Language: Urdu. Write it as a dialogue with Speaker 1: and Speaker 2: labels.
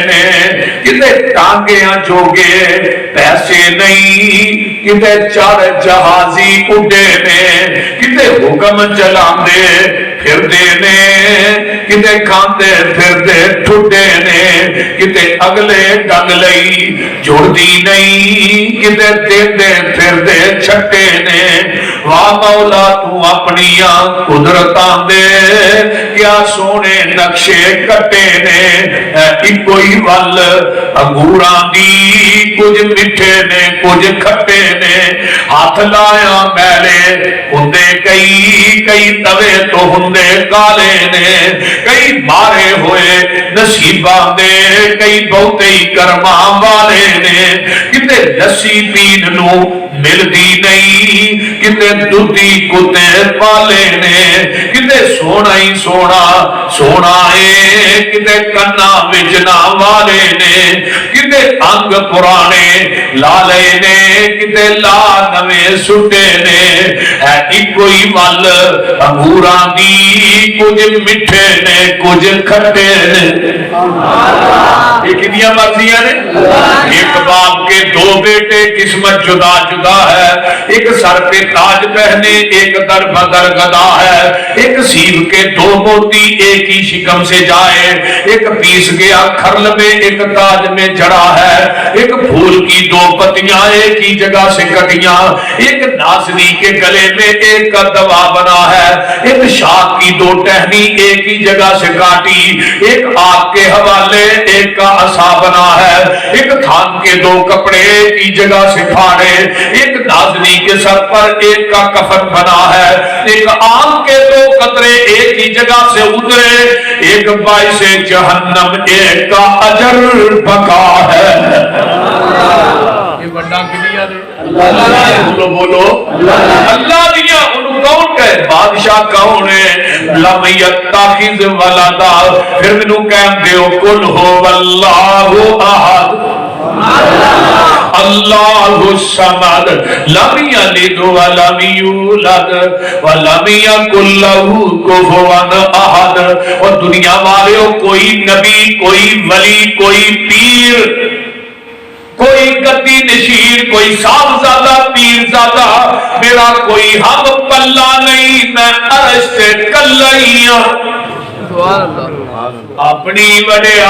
Speaker 1: نے کتے ٹانگیاں جوگے پیسے نہیں کتے چار جہازی اڈے نے کتے حکم چلاندے پھر دینے کتے کھاندے پھر دے ٹھڈے نے کتے اگلے ڈنگ لئی جوڑ دی نہیں کتے دے دے پھر دے چھٹے نے واہ مولا تو اپنیاں قدرتاں دے کیا سونے نقشے کٹے نے کوئی ول انگوراں دی کچھ مٹھے نے کچھ کھٹے نے ہاتھ لایا میلے ہندے کئی توے تو ہندے کالے نے کئی مارے ہوئے نصیباں دے کئی بہتے ہی کرماں والے نے کتے لسی پین نو ملدی نہیں کتے دودھی کتے پالے نے کتے سونا ہی سونا ہے کتے کنا وجنا والے نے کتے انگ پرانے لالے نے کتے لا نوے سٹے نے کوئی ول انگوراں دی کچھ مٹھے نے کچھ کھٹے نے یہ کتنی مرضیاں نے ایک باپ کے دو بیٹے قسمت جدا جدا ہے ایک سر پہ تاج پہنے ایک در بدر گدا ہے ایک سیب کے دو موتی ایک ہی شکم سے جائے ایک پیس گیا کھرل میں ایک تاج میں جڑا ہے ایک پھول کی دو پتیاں ایک ہی جگہ سے کٹیاں ایک نازنی کے گلے میں ایک کا دوا بنا ہے ایک شاخ کی دو ٹہنی ایک ہی جگہ سے کاٹی ایک آگ کے حوالے ایک کا عصا بنا ہے ایک تھان کے دو کپڑے ایک ہی جگہ سے پھاڑے ایک نازنی کے سر پر ایک کا کفن بنا ہے ایک آم کے دو قطرے ایک ہی جگہ سے اترے ایک باعث جہنم ایک کا اجر بقا ہے یہ بڑا کلیا دے بولو اللہ دیا انہوں کون کہے بادشاہ کون ہے لم یتخذ ولدا پھر منو کہم دیو کل ہو واللہ احد اللہ الصمد لم یلد ولم یولد ولم یکن لہ کفوا احد اور دنیا والے کوئی نبی کوئی ولی کوئی پیر کوئی گدی نشیر کوئی صاحبزادہ پیرزادہ میرا کوئی ہم پلہ نہیں میں عرش سے کلائیاں اپنی بڑے